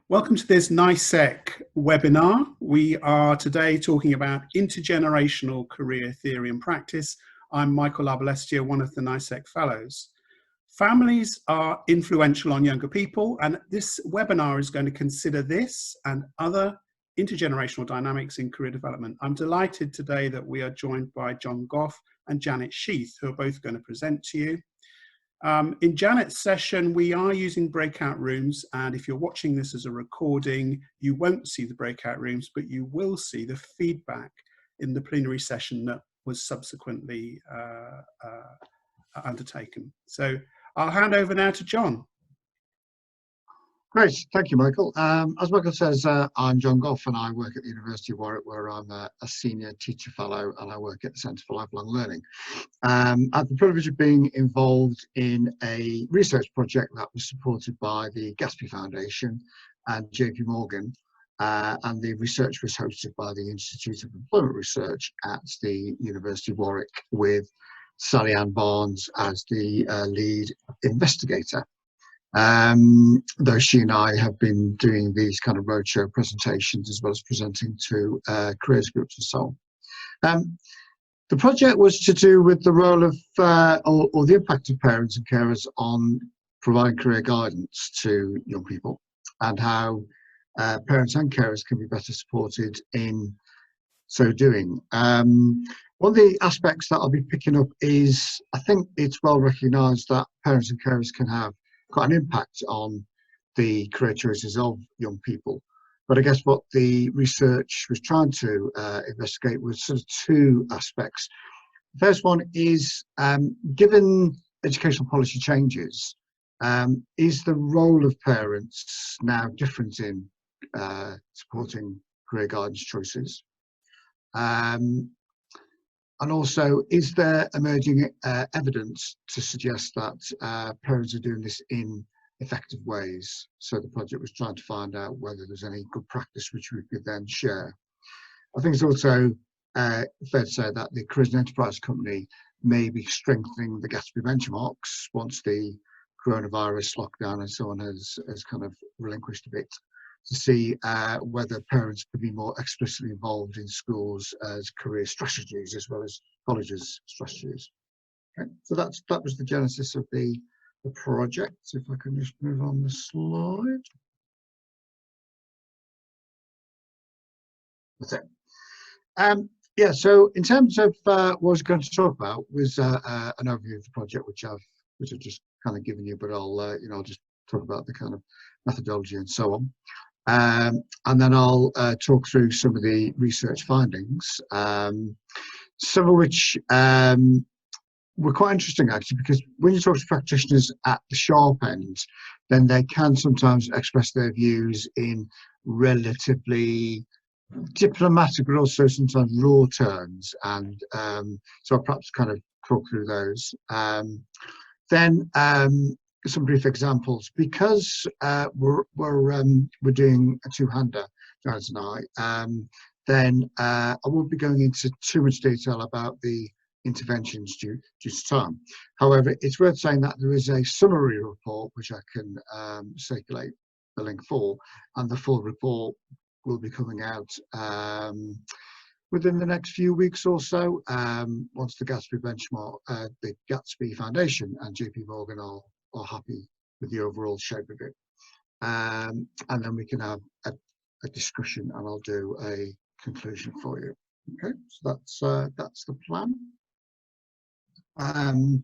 Welcome to this NICEC webinar. We are today talking about intergenerational career theory and practice. I'm Michael Arbalestier, one of the NICEC fellows. Families are influential on younger people, and this webinar is going to consider this and other intergenerational dynamics in career development. I'm delighted today that we are joined by John Gough and Janet Sheath, who are both going to present to you. In Janet's session, we are using breakout rooms, and if you're watching this as a recording, you won't see the breakout rooms, but you will see the feedback in the plenary session that was subsequently undertaken. So I'll hand over now to John. Great, thank you, Michael. As Michael says, I'm John Gough and I work at the University of Warwick, where I'm a senior teacher fellow and I work at the Centre for Lifelong Learning. I have the privilege of being involved in a research project that was supported by the Gatsby Foundation and JP Morgan, and the research was hosted by the Institute of Employment Research at the University of Warwick, with Sally Ann Barnes as the lead investigator. Though she and I have been doing these kind of roadshow presentations as well as presenting to careers groups and so on. The project was to do with the role of or the impact of parents and carers on providing career guidance to young people, and how parents and carers can be better supported in so doing. One of the aspects that I'll be picking up is, I think it's well recognised that parents and carers can have quite an impact on the career choices of young people. But I guess what the research was trying to investigate was sort of two aspects. The first one is, given educational policy changes, is the role of parents now different in supporting career guidance choices? And also, is there emerging evidence to suggest that parents are doing this in effective ways? So the project was trying to find out whether there's any good practice which we could then share. I think it's also fair to say that the Careers and Enterprise Company may be strengthening the Gatsby benchmarks once the coronavirus lockdown and so on has kind of relinquished a bit, to see whether parents could be more explicitly involved in schools as career strategies as well as colleges strategies. Okay, so that was the genesis of the project. So if I can just move on the slide. That's it. Yeah, so in terms of what I was going to talk about was an overview of the project, which I've just kind of given you, but I'll just talk about the kind of methodology and so on. And then I'll talk through some of the research findings, some of which were quite interesting actually, because when you talk to practitioners at the sharp end, then they can sometimes express their views in relatively diplomatic but also sometimes raw terms, and so I'll perhaps kind of talk through those. Then some brief examples, because we're doing a two-hander, Janet and I. Then I won't be going into too much detail about the interventions due to time. However, it's worth saying that there is a summary report which I can circulate the link for, and the full report will be coming out within the next few weeks or so, once the Gatsby benchmark, the Gatsby Foundation and JP Morgan are happy with the overall shape of it, and then we can have a discussion, and I'll do a conclusion for you. Okay, so that's the plan. In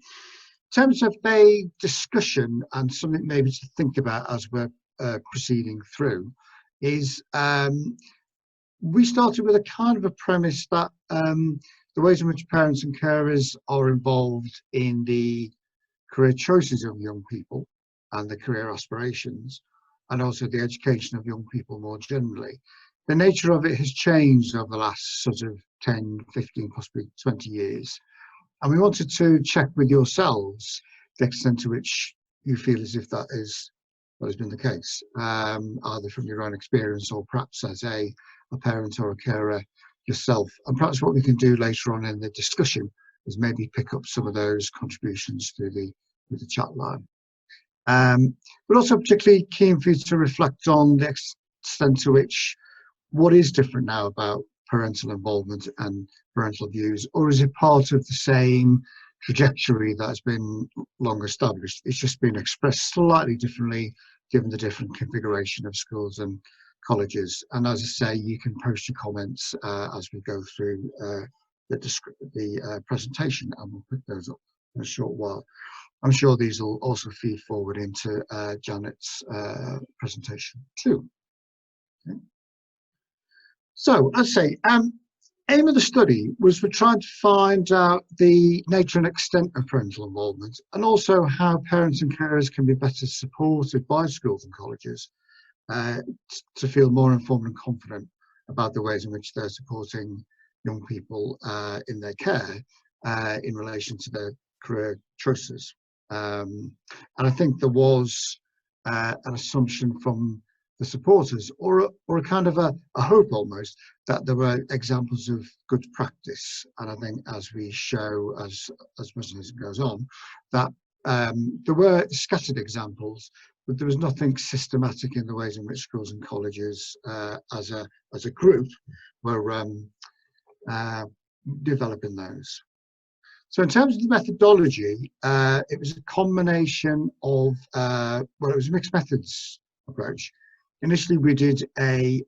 terms of a discussion and something maybe to think about as we're proceeding through, is we started with a kind of a premise that the ways in which parents and carers are involved in the career choices of young people and the career aspirations, and also the education of young people more generally, the nature of it has changed over the last sort of 10, 15, possibly 20 years. And we wanted to check with yourselves the extent to which you feel as if that is what has been the case, either from your own experience or perhaps as a parent or a carer yourself. And perhaps what we can do later on in the discussion is maybe pick up some of those contributions through the chat line. but also particularly keen for you to reflect on the extent to which what is different now about parental involvement and parental views, or is it part of the same trajectory that has been long established? It's just been expressed slightly differently given the different configuration of schools and colleges. And as I say, you can post your comments as we go through the presentation, and we'll put those up in a short while. I'm sure these will also feed forward into Janet's presentation too. Okay. So, as I say, aim of the study was we're trying to find out the nature and extent of parental involvement, and also how parents and carers can be better supported by schools and colleges to feel more informed and confident about the ways in which they're supporting young people in their care in relation to their career choices. And I think there was an assumption from the supporters, or a kind of a hope almost, that there were examples of good practice. And I think as we show as much as it goes on, that there were scattered examples, but there was nothing systematic in the ways in which schools and colleges as a group were developing those. So in terms of the methodology, it was a combination of, well, it was a mixed methods approach. Initially, we did a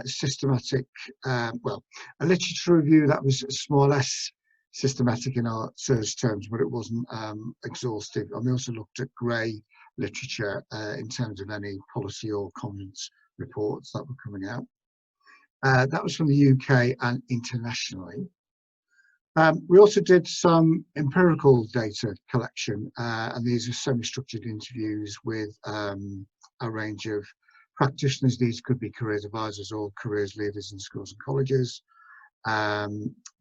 systematic, well, a literature review that was more or less systematic in our search terms, but it wasn't exhaustive. And we also looked at grey literature in terms of any policy or comments reports that were coming out. That was from the UK and internationally. We also did some empirical data collection, and these are semi-structured interviews with a range of practitioners. These could be careers advisors or careers leaders in schools and colleges,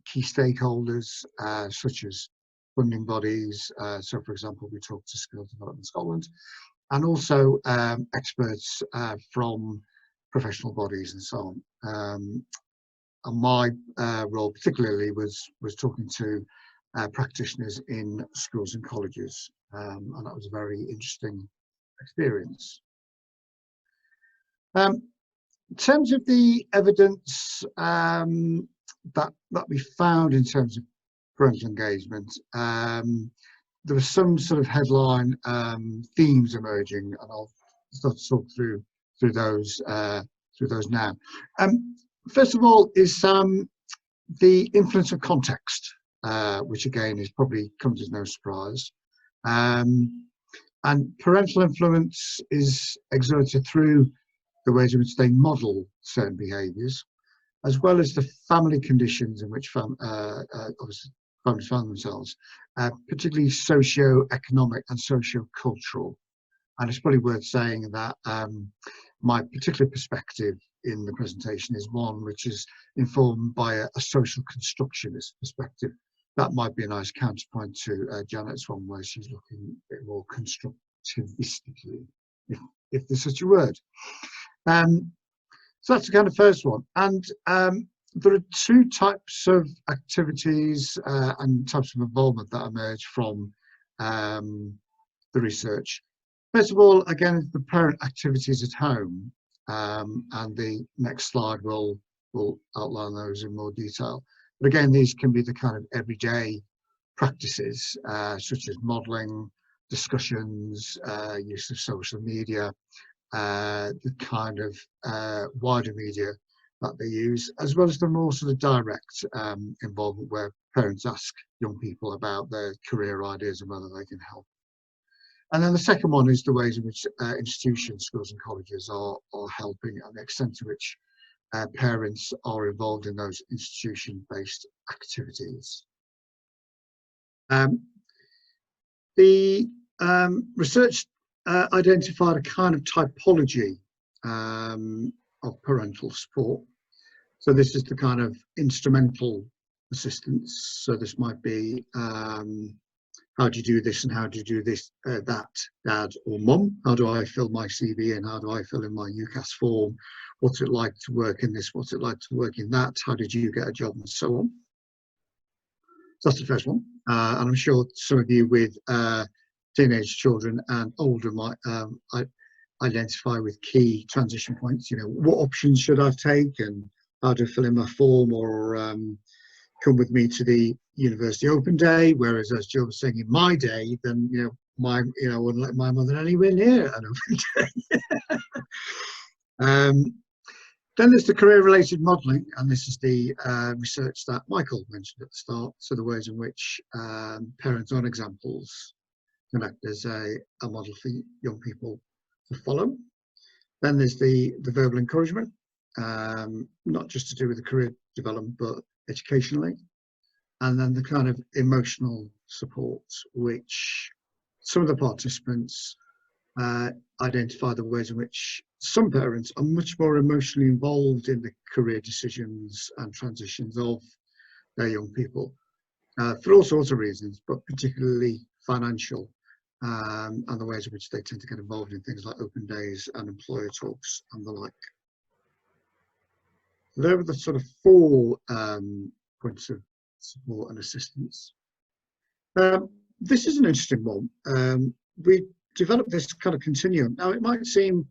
key stakeholders such as funding bodies. So, for example, we talked to Skills Development Scotland, and also experts from professional bodies and so on. And my role particularly was talking to practitioners in schools and colleges, and that was a very interesting experience. In terms of the evidence that we found in terms of parental engagement, there were some sort of headline themes emerging, and I'll start to talk through those now. First of all is the influence of context, which again is probably comes as no surprise. And parental influence is exerted through the ways in which they model certain behaviours, as well as the family conditions in which obviously families find themselves, particularly socio-economic and socio-cultural. And it's probably worth saying that my particular perspective in the presentation is one which is informed by a social constructionist perspective. That might be a nice counterpoint to Janet's one, where she's looking a bit more constructivistically, if there's such a word. So that's the kind of first one. And there are two types of activities and types of involvement that emerge from the research. First of all, again, the parent activities at home, and the next slide will outline those in more detail. But again, these can be the kind of everyday practices, such as modelling, discussions, use of social media, the kind of wider media that they use, as well as the more sort of direct involvement where parents ask young people about their career ideas and whether they can help. And then the second one is the ways in which institutions, schools and colleges are helping, and the extent to which parents are involved in those institution-based activities. The research identified a kind of typology of parental support. So this is the kind of instrumental assistance. So this might be how do you do this and how do you do this, that, dad or mum? How do I fill my CV and how do I fill in my UCAS form? What's it like to work in this? What's it like to work in that? How did you get a job, and so on? So that's the first one. And I'm sure some of you with teenage children and older might identify with key transition points. You know, what options should I take, and how to fill in my form, or come with me to the university open day. Whereas, as Joe was saying, in my day, then I wouldn't let my mother anywhere near an open day. Then there's the career-related modelling, and this is the research that Michael mentioned at the start. So the ways in which parents' own examples can act as a model for young people to follow. Then there's the verbal encouragement, not just to do with the career development, but educationally. And then the kind of emotional support, which some of the participants identify the ways in which some parents are much more emotionally involved in the career decisions and transitions of their young people, for all sorts of reasons, but particularly financial, and the ways in which they tend to get involved in things like open days and employer talks and the like. There are the sort of 4 points of support and assistance. This is an interesting one. We developed this kind of continuum. Now, it might seem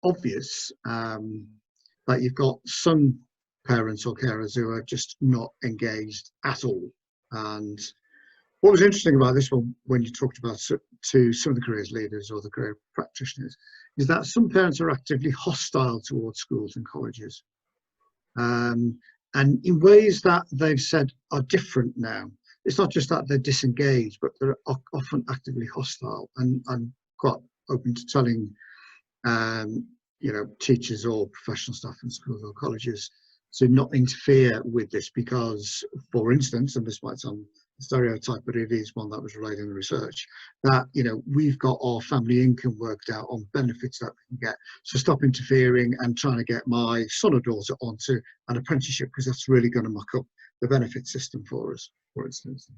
obvious that you've got some parents or carers who are just not engaged at all. And what was interesting about this one, when you talked about to some of the careers leaders or the career practitioners, is that some parents are actively hostile towards schools and colleges. And in ways that they've said are different now. It's not just that they're disengaged, but they're often actively hostile. And I'm quite open to telling teachers or professional staff in schools or colleges to not interfere with this, because, for instance, and this might sound a stereotype, but it is one that was related in the research, that we've got our family income worked out on benefits that we can get, so stop interfering and trying to get my son or daughter onto an apprenticeship, because that's really going to muck up the benefit system for us, for instance.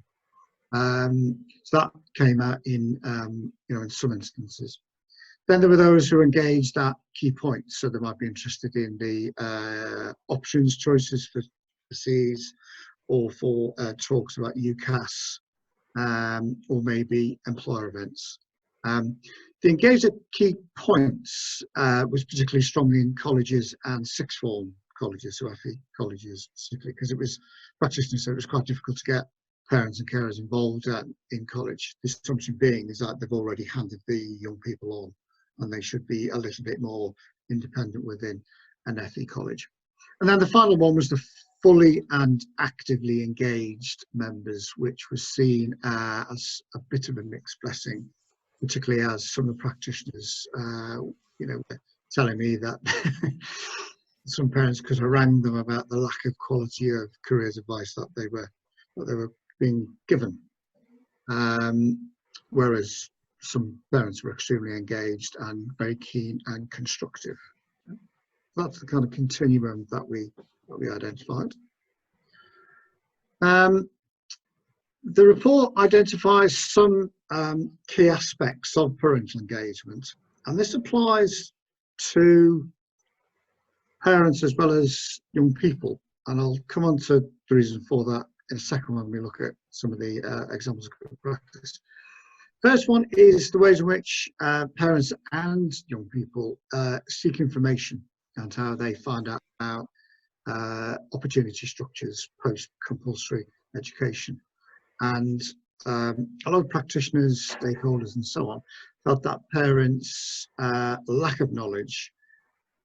So that came out in in some instances. Then there were those who engaged at key points, so they might be interested in the options, choices for Cs, or for talks about UCAS, or maybe employer events. The engaged at key points was particularly strong in colleges and sixth form colleges, so FE colleges particularly, because it was, practitioners said it was quite difficult to get parents and carers involved in college. The assumption being is that they've already handed the young people on, and they should be a little bit more independent within an FE college. And then the final one was the fully and actively engaged members, which was seen as a bit of a mixed blessing, particularly as some of the practitioners, were telling me that some parents could harangue them about the lack of quality of careers advice that they were being given, whereas some parents were extremely engaged and very keen and constructive. That's the kind of continuum that we identified. The report identifies some key aspects of parental engagement, and this applies to parents as well as young people. And I'll come on to the reason for that in a second when we look at some of the examples of good practice. First one is the ways in which parents and young people seek information and how they find out about opportunity structures post-compulsory education. And a lot of practitioners, stakeholders and so on felt that parents' lack of knowledge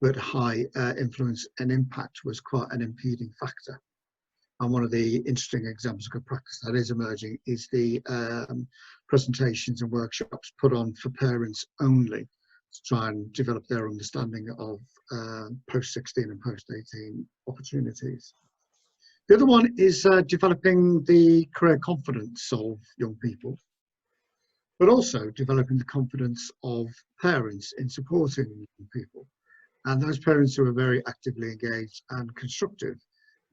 but high influence and impact was quite an impeding factor. And one of the interesting examples of good practice that is emerging is the presentations and workshops put on for parents only to try and develop their understanding of post-16 and post-18 opportunities. The other one is developing the career confidence of young people, but also developing the confidence of parents in supporting young people. And those parents who are very actively engaged and constructive,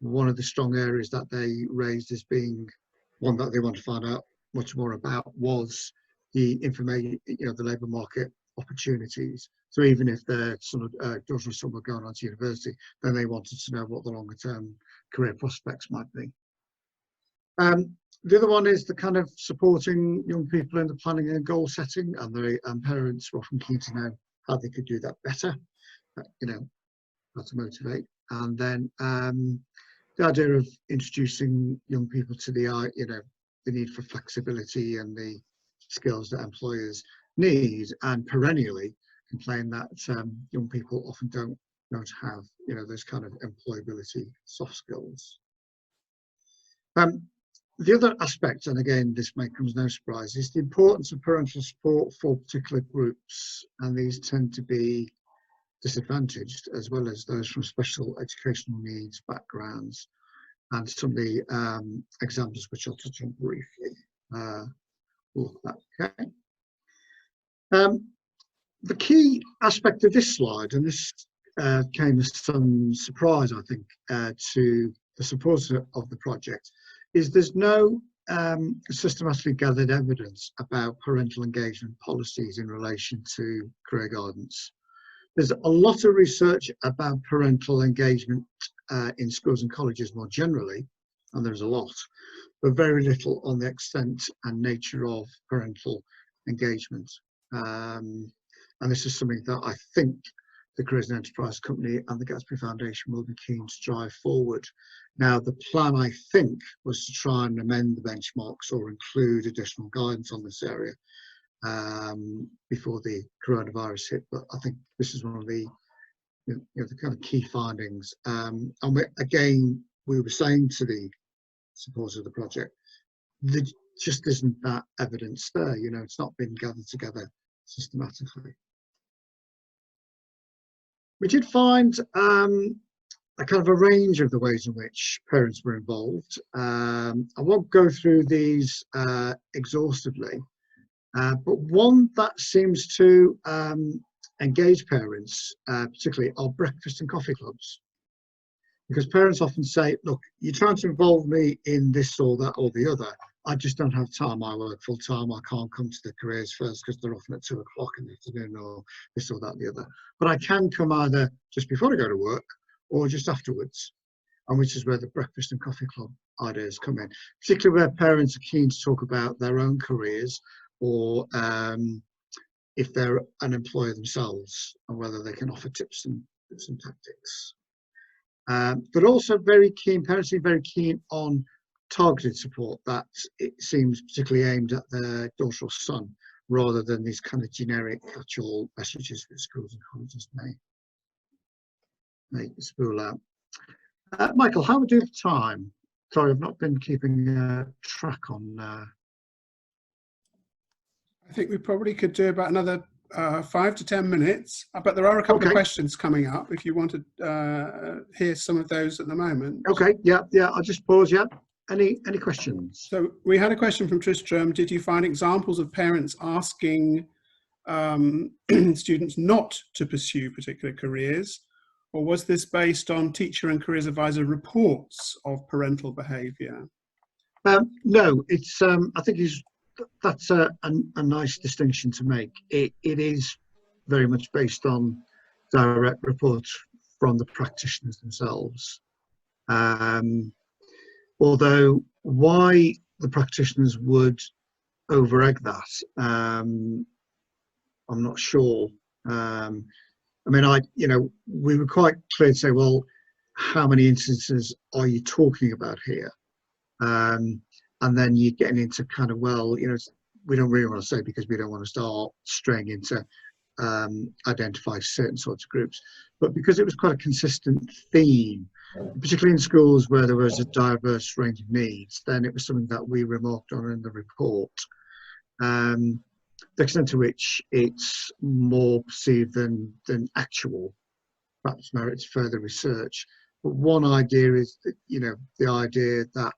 one of the strong areas that they raised as being one that they want to find out much more about was the information, the labour market opportunities. So even if their daughter or son were going on to university, then they wanted to know what the longer term career prospects might be. The other one is the kind of supporting young people in the planning and goal setting, and parents were often keen to know how they could do that better, how to motivate. And then the idea of introducing young people to the need for flexibility and the skills that employers need, and perennially complain that young people often don't have those kind of employability soft skills. The other aspect, and again this may come as no surprise, is the importance of parental support for particular groups, and these tend to be disadvantaged, as well as those from special educational needs backgrounds, and some of the examples which I'll touch on briefly. Okay. The key aspect of this slide, and this came as some surprise, I think, to the supporters of the project, is there's no systematically gathered evidence about parental engagement policies in relation to career guidance. There's a lot of research about parental engagement in schools and colleges more generally, and there's a lot, but very little on the extent and nature of parental engagement. And this is something that I think the Careers and Enterprise Company and the Gatsby Foundation will be keen to drive forward. Now, the plan, I think, was to try and amend the benchmarks or include additional guidance on this area before the coronavirus hit, but I think this is one of the the kind of key findings. And we were saying to the supporters of the project, there just isn't that evidence there. It's not been gathered together systematically. We did find a kind of a range of the ways in which parents were involved. I won't go through these exhaustively, but one that seems to engage parents, particularly, are breakfast and coffee clubs. Because parents often say, look, you're trying to involve me in this or that or the other. I just don't have time. I work full time. I can't come to the careers first because they're often at 2 o'clock in the afternoon or this or that or the other. But I can come either just before I go to work or just afterwards, and which is where the breakfast and coffee club ideas come in, particularly where parents are keen to talk about their own careers, or if they're an employer themselves, and whether they can offer tips and tactics. But also parents are very keen on targeted support that it seems particularly aimed at their daughter or son, rather than these kind of generic catch-all messages that schools and colleges may spool out. Michael, how would you have time? Sorry, I've not been keeping track on. I think we probably could do about another 5 to 10 minutes, but there are a couple of questions coming up if you want to hear some of those at the moment. Okay, yeah, I'll just pause. Yeah, any questions? So we had a question from Tristram. Did you find examples of parents asking students not to pursue particular careers, or was this based on teacher and careers advisor reports of parental behaviour? No, it's I think that's a nice distinction to make. It is very much based on direct reports from the practitioners themselves. Although why the practitioners would over-egg that, I'm not sure. I mean, we were quite clear to say, well, how many instances are you talking about here? And then you're getting into kind of, well, we don't really want to say because we don't want to start straying into identify certain sorts of groups. But because it was quite a consistent theme, particularly in schools where there was a diverse range of needs, then it was something that we remarked on in the report. The extent to which it's more perceived than actual perhaps merits further research. But one idea is that, the idea that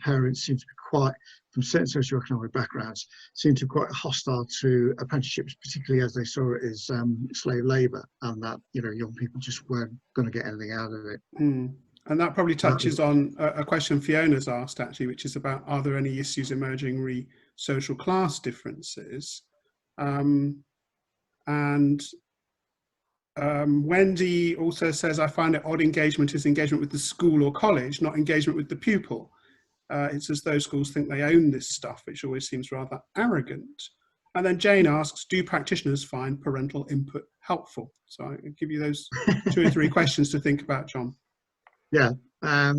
parents seem to be quite, from certain socioeconomic backgrounds, seem to be quite hostile to apprenticeships, particularly as they saw it as slave labour, and that, young people just weren't going to get anything out of it. Mm. And that probably touches on a question Fiona's asked, actually, which is about, are there any issues emerging re social class differences? Wendy also says, I find it odd engagement is engagement with the school or college, not engagement with the pupil. It's as though schools think they own this stuff, which always seems rather arrogant. And then Jane asks, do practitioners find parental input helpful? So I'll give you those 2 or 3 questions to think about, John. Yeah, I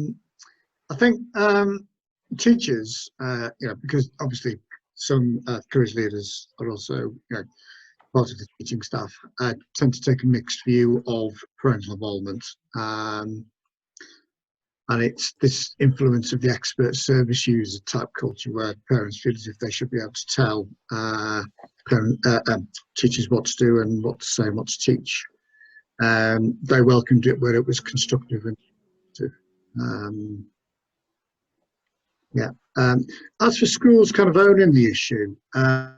think teachers, because obviously some careers leaders are also, part of the teaching staff, tend to take a mixed view of parental involvement. And it's this influence of the expert service user type culture where parents feel as if they should be able to tell teachers what to do and what to say and what to teach. They welcomed it where it was constructive and as for schools kind of owning the issue, I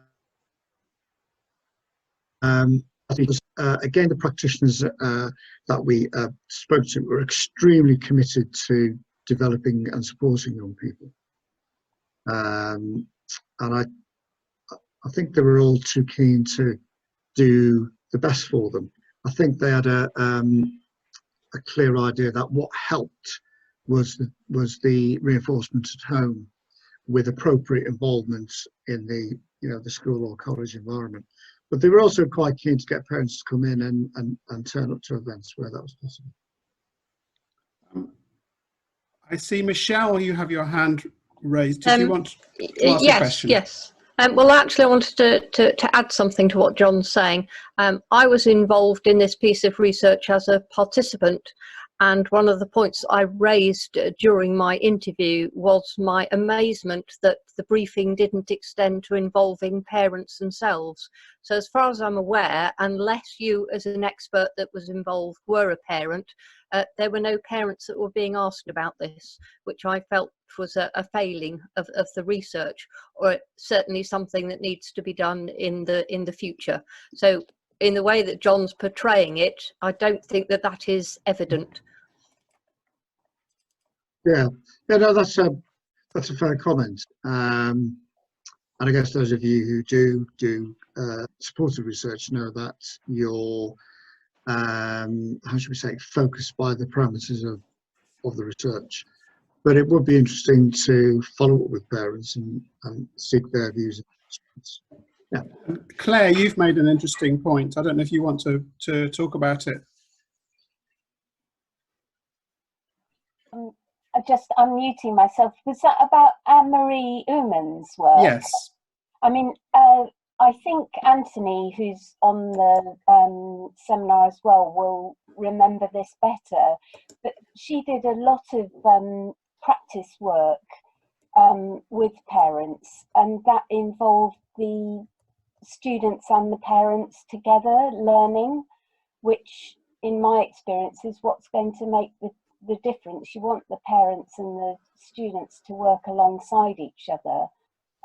think again, the practitioners that we spoke to were extremely committed to developing and supporting young people, and I think they were all too keen to do the best for them. I think they had a clear idea that what helped was the reinforcement at home with appropriate involvement in the school or college environment. But they were also quite keen to get parents to come in and turn up to events where that was possible. I see, Michelle, you have your hand raised. Did you want to ask a question? Yes. Well, actually, I wanted to add something to what John's saying. I was involved in this piece of research as a participant, and one of the points I raised during my interview was my amazement that the briefing didn't extend to involving parents themselves. So as far as I'm aware, unless you as an expert that was involved were a parent, there were no parents that were being asked about this, which I felt was a failing of the research, or certainly something that needs to be done in the future. So in the way that John's portraying it, I don't think that is evident. Yeah, no, that's a fair comment. And I guess those of you who do supportive research know that you're, how should we say, focused by the parameters of the research. But it would be interesting to follow up with parents and seek their views. Yeah. Claire, you've made an interesting point. I don't know if you want to talk about it. Just unmuting myself. Was that about Anne-Marie Uman's work? Yes. I mean, I think Anthony, who's on the seminar as well, will remember this better. But she did a lot of practice work with parents, and that involved the students and the parents together learning, which in my experience is what's going to make the difference. You want the parents and the students to work alongside each other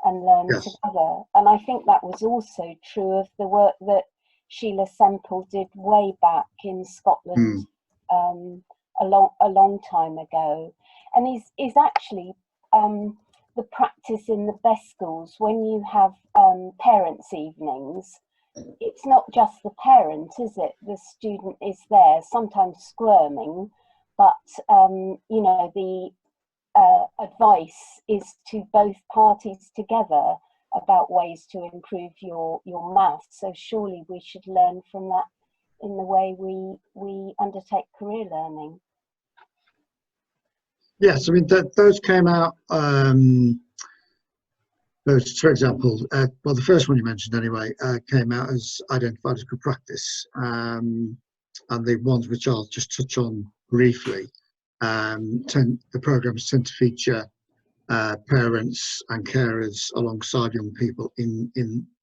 and learn together. And I think that was also true of the work that Sheila Semple did way back in Scotland a long time ago. And is actually the practice in the best schools when you have parents' evenings. It's not just the parent, is it? The student is there, sometimes squirming, but the advice is to both parties together about ways to improve your maths. So surely we should learn from that in the way we undertake career learning. Yes, I mean those came out. Those, for example, well, the first one you mentioned anyway came out as identified as good practice, and the ones which I'll just touch on briefly. The programs tend to feature parents and carers alongside young people in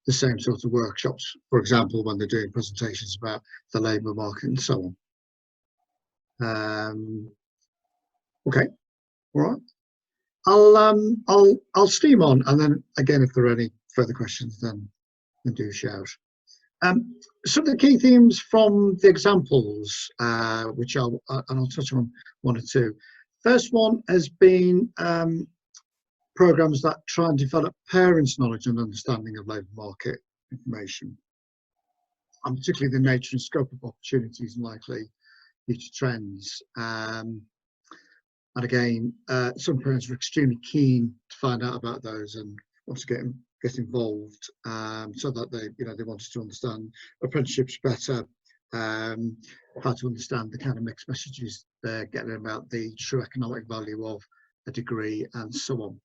the same sort of workshops. For example, when they're doing presentations about the labour market and so on. Okay, all right. I'll steam on, and then again, if there are any further questions, then do shout. Some of the key themes from the examples, which I'll touch on one or two. First one has been programs that try and develop parents' knowledge and understanding of labour market information, and particularly the nature and scope of opportunities and likely future trends. And again, some parents were extremely keen to find out about those and want to get involved, so that they wanted to understand apprenticeships better, how to understand the kind of mixed messages they're getting about the true economic value of a degree, and so on.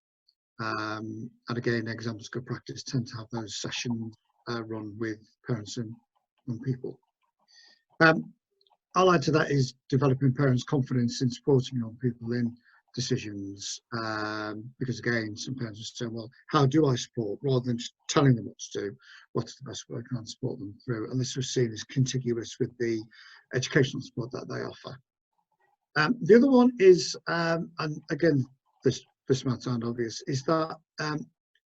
And again, examples of good practice tend to have those sessions run with parents and young people. Allied to that is developing parents' confidence in supporting young people in decisions, because again, some parents are saying, well, how do I support, rather than just telling them what to do, what's the best way I can support them through. And this was seen as contiguous with the educational support that they offer. The other one is, and again, this might sound obvious, is that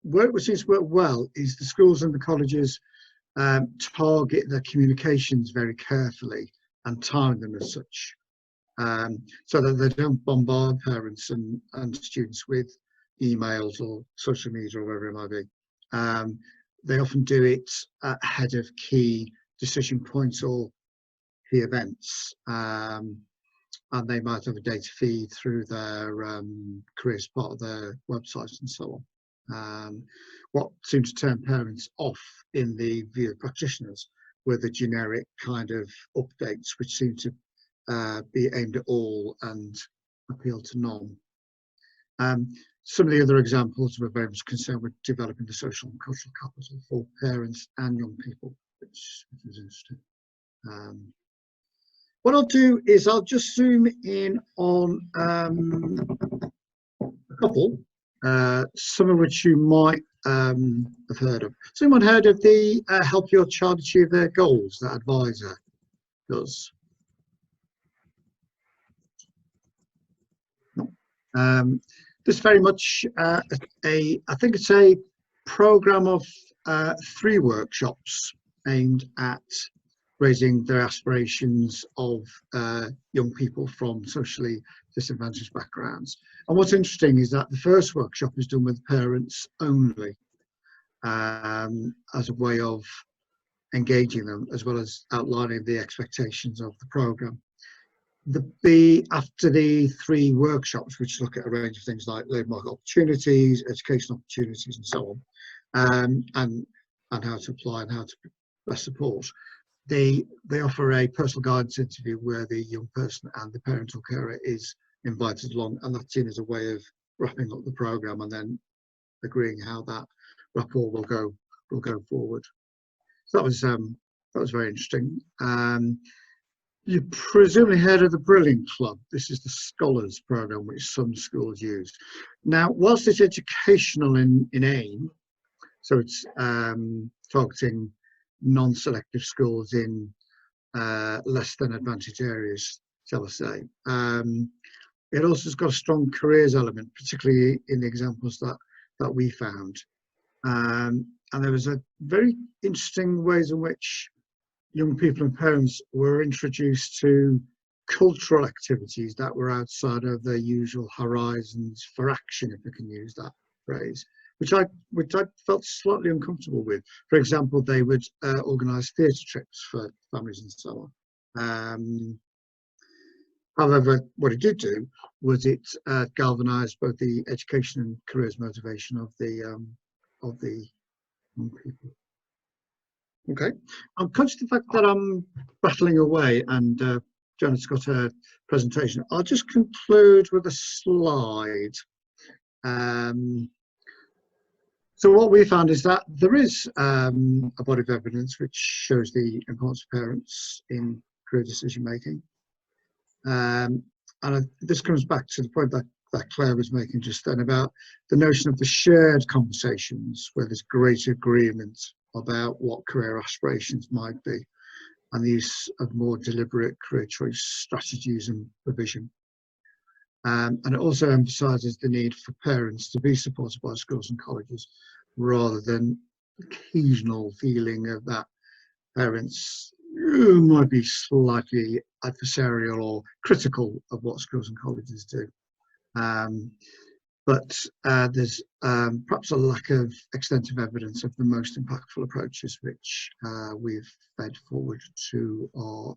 where it seems to work well is the schools and the colleges target their communications very carefully and time them as such, so that they don't bombard parents and students with emails or social media or whatever it might be. They often do it ahead of key decision points or key events, and they might have a data feed through their careers part of their websites and so on. What seems to turn parents off in the view of practitioners were the generic kind of updates, which seem to be aimed at all and appeal to none. Some of the other examples were very much concerned with developing the social and cultural capital for parents and young people, which is interesting. What I'll do is I'll just zoom in on a couple, some of which you might have heard of. Someone heard of the Help Your Child Achieve Their Goals that Advisor does? No. This is very much I think it's a program of 3 workshops aimed at raising their aspirations of young people from socially disadvantaged backgrounds. And what's interesting is that the first workshop is done with parents only, as a way of engaging them, as well as outlining the expectations of the programme. After the 3 workshops, which look at a range of things like labour market opportunities, educational opportunities, and so on, and how to apply and how to best support, they offer a personal guidance interview where the young person and the parental carer is invited along, and that's seen as a way of wrapping up the programme and then agreeing how that rapport will go forward. So that was very interesting. You presumably heard of the Brilliant Club. This is the Scholars Programme, which some schools use. Now, whilst it's educational in aim, so it's targeting non-selective schools in less than advantaged areas, shall I say. It also has got a strong careers element, particularly in the examples that we found. And there was a very interesting ways in which young people and parents were introduced to cultural activities that were outside of their usual horizons for action, if I can use that phrase, which I felt slightly uncomfortable with. For example, they would organise theatre trips for families and so on. However, what it did do was it galvanised both the education and careers motivation of the young people. Okay, I'm conscious of the fact that I'm battling away and Janet's got her presentation. I'll just conclude with a slide. So what we found is that there is a body of evidence which shows the importance of parents in career decision making. And this comes back to the point that Claire was making just then about the notion of the shared conversations where there's greater agreement about what career aspirations might be, and the use of more deliberate career choice strategies and provision. And it also emphasises the need for parents to be supported by schools and colleges, rather than occasional feeling of that parents might be slightly adversarial or critical of what schools and colleges do. But there's perhaps a lack of extensive evidence of the most impactful approaches which we've fed forward to our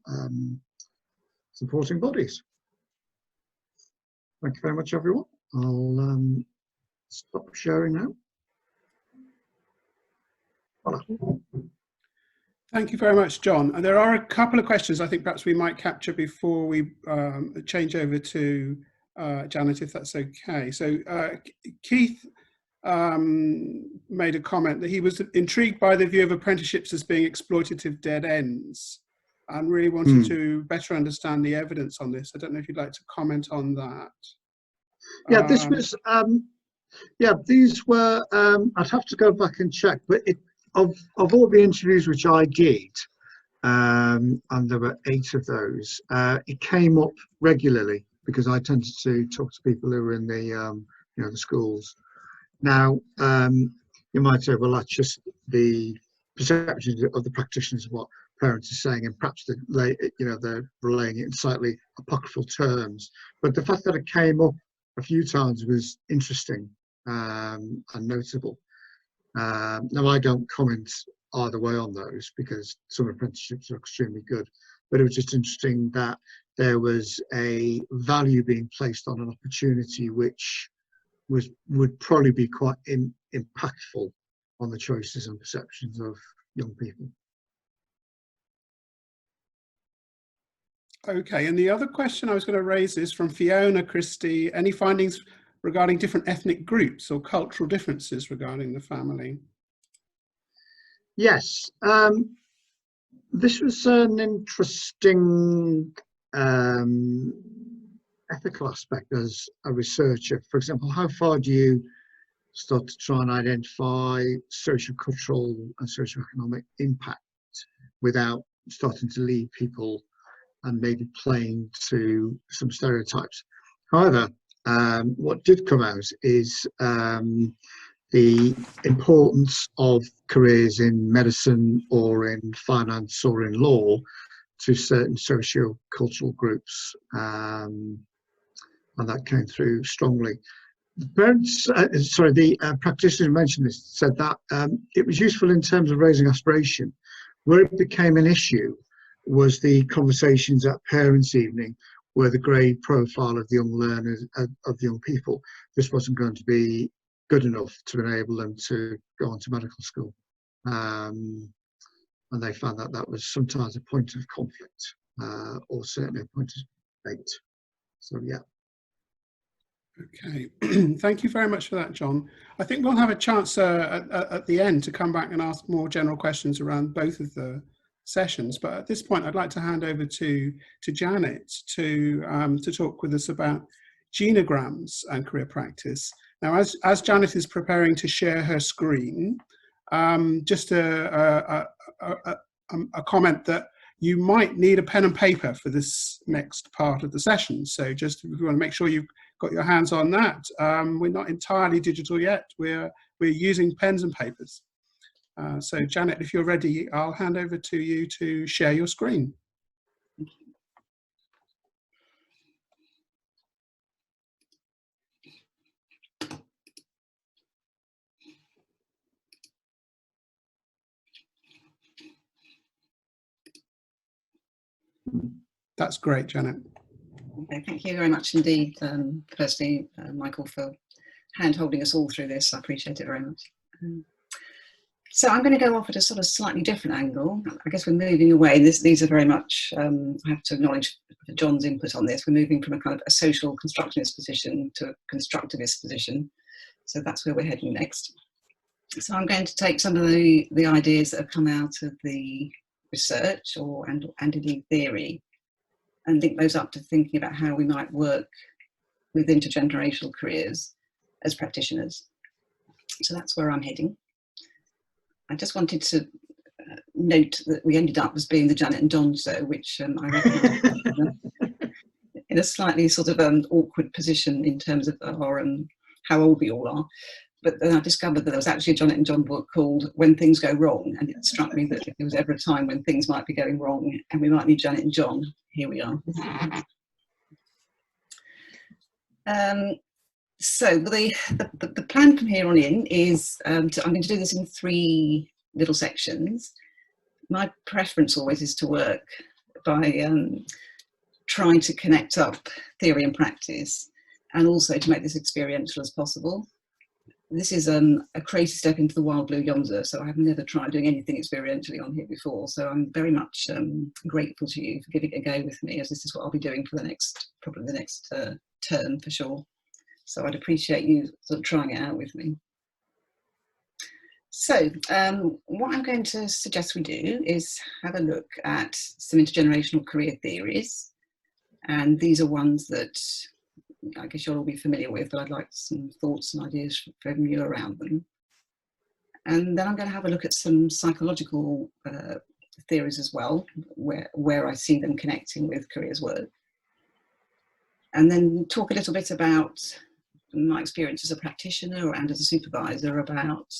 supporting bodies. Thank you very much, everyone. I'll stop sharing now. Voilà. Thank you very much, John. There are a couple of questions I think perhaps we might capture before we change over to Janet, if that's okay. So Keith made a comment that he was intrigued by the view of apprenticeships as being exploitative dead ends and really wanted to better understand the evidence on this. I don't know if you'd like to comment on that. Yeah, this was, yeah, these were, I'd have to go back and check, but of all the interviews which I did, and there were 8 of those, it came up regularly because I tended to talk to people who were in the, you know, the schools. Now, you might say, well, that's just the perceptions of the practitioners of what parents are saying, and perhaps they're relaying it in slightly apocryphal terms. But the fact that it came up a few times was interesting and notable. Now, I don't comment either way on those because some apprenticeships are extremely good, but it was just interesting that there was a value being placed on an opportunity which would probably be quite impactful on the choices and perceptions of young people. Okay, and the other question I was going to raise is from Fiona Christie. Any findings regarding different ethnic groups or cultural differences regarding the family? Yes, this was an interesting ethical aspect as a researcher. For example, how far do you start to try and identify socio-cultural and socio-economic impact without starting to lead people and maybe playing to some stereotypes? However, what did come out is the importance of careers in medicine or in finance or in law to certain socio-cultural groups, and that came through strongly. The parents, the practitioner who mentioned this said that it was useful in terms of raising aspiration. Where it became an issue was the conversations at parents' evening, where the grade profile of the young learners, of the young people, this wasn't going to be good enough to enable them to go on to medical school. And they found that that was sometimes a point of conflict, or certainly a point of debate. So, yeah. Okay, thank you very much for that, John. I think we'll have a chance at the end to come back and ask more general questions around both of the sessions. But at this point, I'd like to hand over to Janet to talk with us about genograms and career practice. Now, as Janet is preparing to share her screen, just a comment that you might need a pen and paper for this next part of the session. So just if you want to make sure you've got your hands on that. We're not entirely digital yet. We're using pens and papers. So Janet, if you're ready, I'll hand over to you to share your screen. That's great, Janet. Okay, thank you very much indeed, firstly, Michael, for hand-holding us all through this. I appreciate it very much. So I'm going to go off at a sort of slightly different angle. I guess we're moving away. These are very much, I have to acknowledge John's input on this. We're moving from a kind of a social constructionist position to a constructivist position. So that's where we're heading next. So I'm going to take some of the ideas that have come out of the research and indeed theory, and link those up to thinking about how we might work with intergenerational careers as practitioners. So that's where I'm heading. I just wanted to note that we ended up as being the Janet and John show, which I recognise in a slightly sort of awkward position in terms of our, how old we all are. But then I discovered that there was actually a Janet and John book called When Things Go Wrong, and it struck me that if there was ever a time when things might be going wrong and we might need Janet and John, here we are. So the plan from here on in is, I'm going to do this in 3 little sections. My preference always is to work by trying to connect up theory and practice, and also to make this experiential as possible. This is a crazy step into the wild blue yonder, so I have never tried doing anything experientially on here before, so I'm very much grateful to you for giving it a go with me, as this is what I'll be doing for the next, probably the next term for sure. So I'd appreciate you sort of trying it out with me. So what I'm going to suggest we do is have a look at some intergenerational career theories, and these are ones that I guess you'll all be familiar with, but I'd like some thoughts and ideas from you around them. And then I'm going to have a look at some psychological theories as well, where I see them connecting with careers work. And then talk a little bit about my experience as a practitioner and as a supervisor about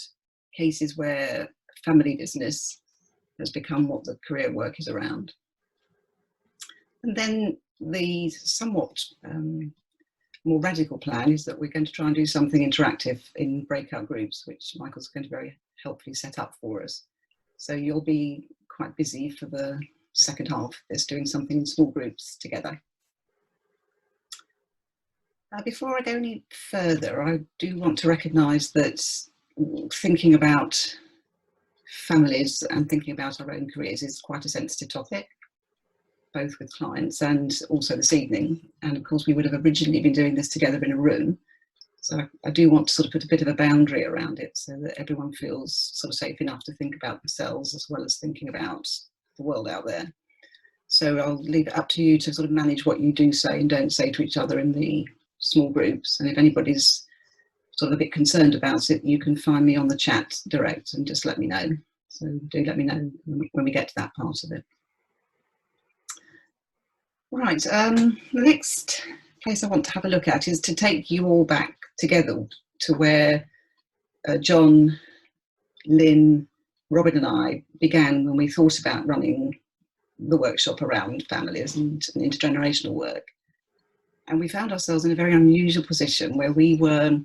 cases where family business has become what the career work is around. And then the somewhat more radical plan is that we're going to try and do something interactive in breakout groups, which Michael's going to very helpfully set up for us. So you'll be quite busy for the second half of this, doing something in small groups together. Before I go any further, I do want to recognise that thinking about families and thinking about our own careers is quite a sensitive topic, both with clients and also this evening. And of course we would have originally been doing this together in a room. So I do want to sort of put a bit of a boundary around it so that everyone feels sort of safe enough to think about themselves as well as thinking about the world out there. So I'll leave it up to you to sort of manage what you do say and don't say to each other in the small groups. And if anybody's sort of a bit concerned about it, you can find me on the chat direct and just let me know. So do let me know when we get to that part of it. Right, the next place I want to have a look at is to take you all back together to where John, Lynn, Robin and I began when we thought about running the workshop around families and intergenerational work. And we found ourselves in a very unusual position where we were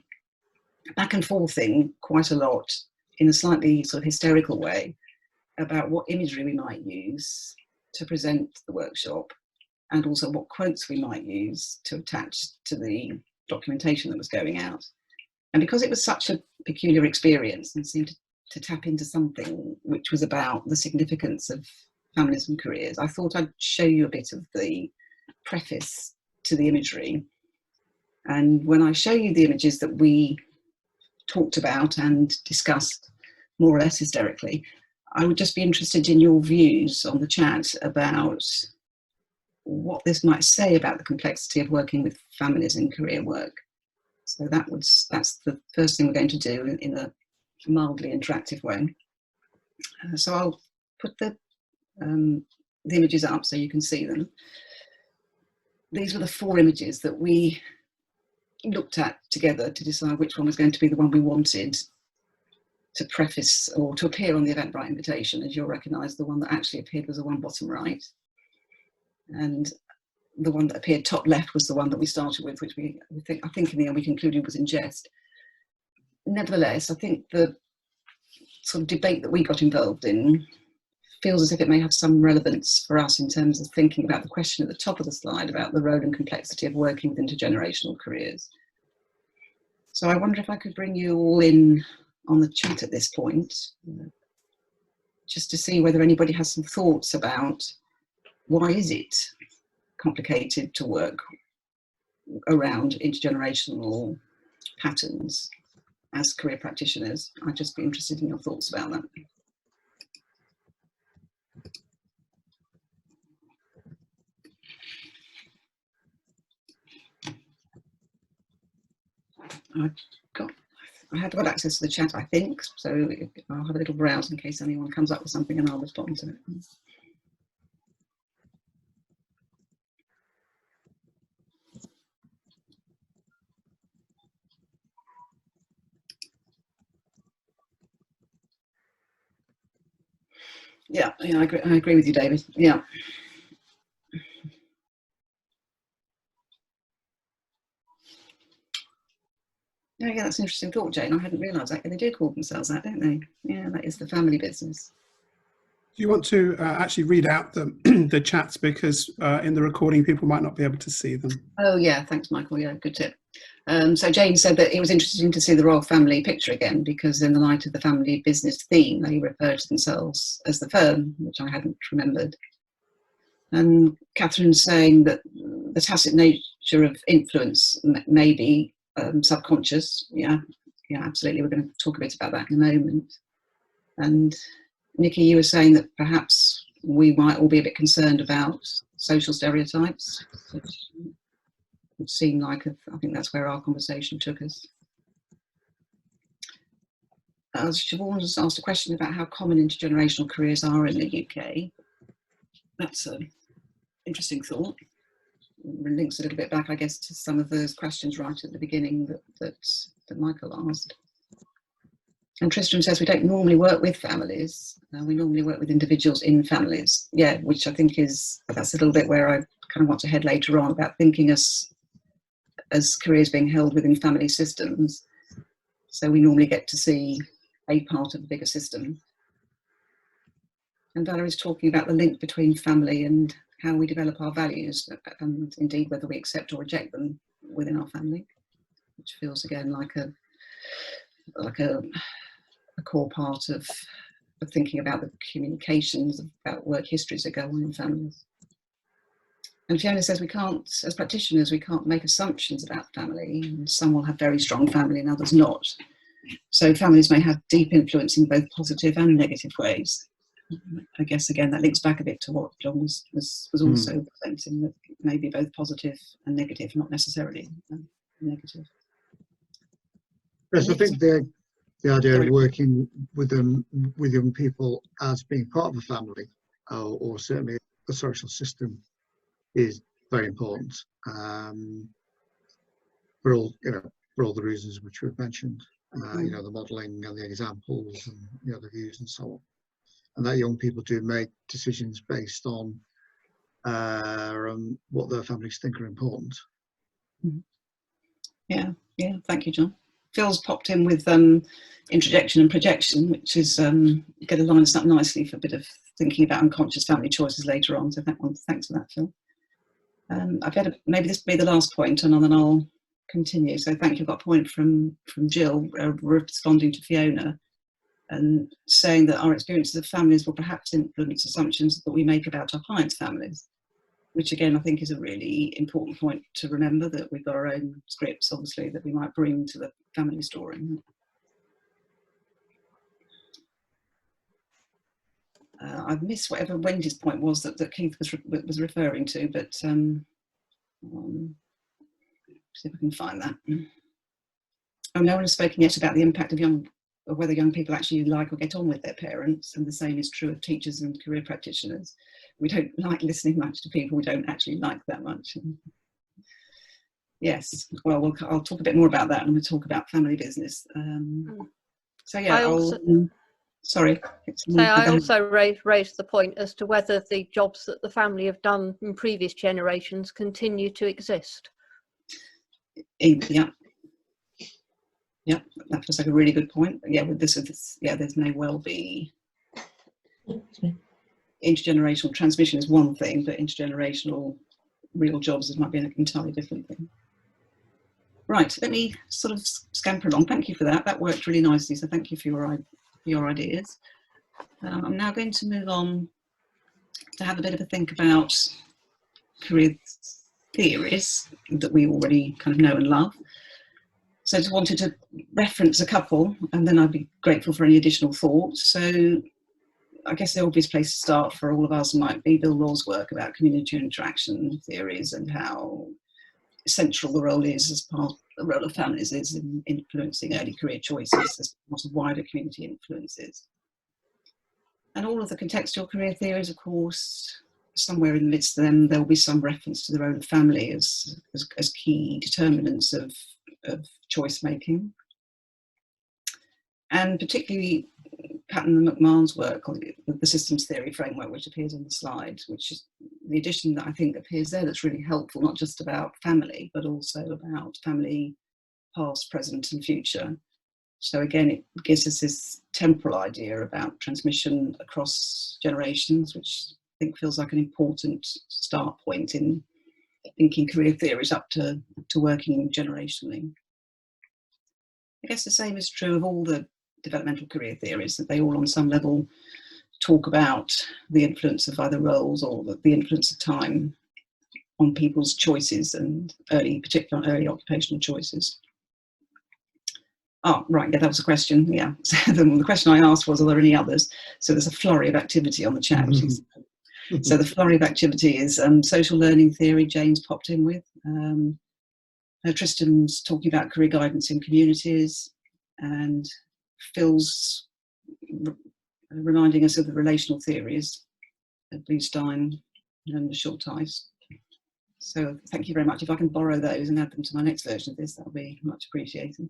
back and forthing quite a lot in a slightly sort of hysterical way about what imagery we might use to present the workshop, and also what quotes we might use to attach to the documentation that was going out. And because it was such a peculiar experience and seemed to tap into something which was about the significance of families and careers, I thought I'd show you a bit of the preface to the imagery. And when I show you the images that we talked about and discussed more or less hysterically, I would just be interested in your views on the chat about what this might say about the complexity of working with families in career work. So that's the first thing we're going to do in a mildly interactive way. So I'll put the images up so you can see them. These were the 4 images that we looked at together to decide which one was going to be the one we wanted to preface or to appear on the Eventbrite invitation. As you'll recognise, the one that actually appeared was the one bottom right. And the one that appeared top left was the one that we started with, which I think in the end we concluded was in jest. Nevertheless, I think the sort of debate that we got involved in feels as if it may have some relevance for us in terms of thinking about the question at the top of the slide about the role and complexity of working with intergenerational careers. So I wonder if I could bring you all in on the chat at this point, just to see whether anybody has some thoughts about why is it complicated to work around intergenerational patterns as career practitioners. I'd just be interested in your thoughts about that. I have got access to the chat, I think, so I'll have a little browse in case anyone comes up with something and I'll respond to it. Yeah, I agree with you, David. Yeah. Yeah, that's an interesting thought, Jane. I hadn't realised that. They do call themselves that, don't they? Yeah, that is the family business. Do you want to actually read out the, the chats, because in the recording people might not be able to see them? Oh yeah, thanks Michael, yeah, good tip. So Jane said that it was interesting to see the royal family picture again, because in the light of the family business theme, they refer to themselves as the firm, which I hadn't remembered. And Catherine's saying that the tacit nature of influence may be subconscious. Yeah, absolutely. We're going to talk a bit about that in a moment. And Nikki, you were saying that perhaps we might all be a bit concerned about social stereotypes, which would seem like, I think that's where our conversation took us. Siobhan has asked a question about how common intergenerational careers are in the UK. That's an interesting thought. It links a little bit back, I guess, to some of those questions right at the beginning that Michael asked. And Tristram says we don't normally work with families. We normally work with individuals in families. Yeah, which I think that's a little bit where I kind of want to head later on, about thinking as careers being held within family systems. So we normally get to see a part of a bigger system. And Valerie's talking about the link between family and how we develop our values, and indeed whether we accept or reject them within our family, which feels again like a core part of thinking about the communications about work histories that go on in families. And Fiona says we can't, as practitioners, we can't make assumptions about family, and some will have very strong family and others not. So families may have deep influence in both positive and negative ways. I guess again that links back a bit to what John was also presenting, that maybe both positive and negative, not necessarily negative. Yes, I think the idea of working with young people as being part of a family, or certainly a social system, is very important for all the reasons which we've mentioned. The modelling and the examples and the views and so on. And that young people do make decisions based on what their families think are important. Yeah, thank you, John. Phil's popped in with introjection and projection, which is going to line us up nicely for a bit of thinking about unconscious family choices later on. So thanks for that, Phil. I've got maybe this will be the last point, and then I'll continue. So thank you. I've got a point from Jill responding to Fiona, and saying that our experiences of families will perhaps influence assumptions that we make about our clients' families, which again I think is a really important point to remember, that we've got our own scripts, obviously, that we might bring to the family story. I've missed whatever Wendy's point was that Keith was referring to, but see if I can find that. Oh, no one has spoken yet about the impact of whether young people actually like or get on with their parents, and the same is true of teachers and career practitioners. We don't like listening much to people we don't actually like that much. Yes, well, I'll talk a bit more about that, and we'll talk about family business. So yeah, sorry. So I also raised the point as to whether the jobs that the family have done in previous generations continue to exist. Yeah, that feels like a really good point. Yeah, with this, there's may well be intergenerational transmission is one thing, but intergenerational real jobs might be an entirely different thing. Right, let me sort of scamper along. Thank you for that. That worked really nicely. So thank you for your ideas. I'm now going to move on to have a bit of a think about career theories that we already kind of know and love. So I just wanted to reference a couple, and then I'd be grateful for any additional thoughts. So I guess the obvious place to start for all of us might be Bill Law's work about community interaction theories, and how central the role is as part of the role of families is in influencing early career choices as part of wider community influences. And all of the contextual career theories, of course, somewhere in the midst of them, there will be some reference to the role of family as key determinants of choice making. And particularly Patton and McMahon's work on the systems theory framework, which appears on the slide, which is the addition that I think appears there that's really helpful, not just about family, but also about family past, present and future. So again, it gives us this temporal idea about transmission across generations, which I think feels like an important start point in linking career theories up to working generationally. I guess the same is true of all the developmental career theories, that they all on some level talk about the influence of either roles or the influence of time on people's choices, and particularly on early occupational choices. Oh, right, yeah, that was a question, yeah. So the question I asked was, are there any others? So there's a flurry of activity on the chat. So the flurry of activity is social learning theory, Jane's popped in with. Tristan's talking about career guidance in communities, and Phil's reminding us of the relational theories of Bluestein and Schultheis. So thank you very much. If I can borrow those and add them to my next version of this, that would be much appreciated.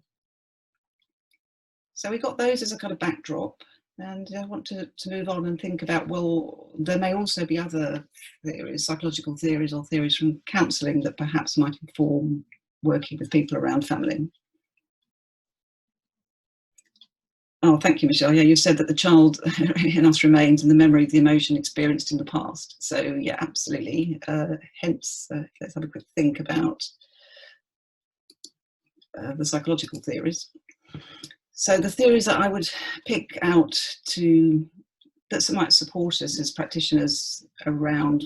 So we got those as a kind of backdrop, and I want to move on and think about, well, there may also be other theories, psychological theories or theories from counselling that perhaps might inform working with people around family. Oh, thank you, Michelle. Yeah, you said that the child in us remains in the memory of the emotion experienced in the past. So yeah, absolutely. Hence, let's have a quick think about the psychological theories. So the theories that I would pick out that might support us as practitioners around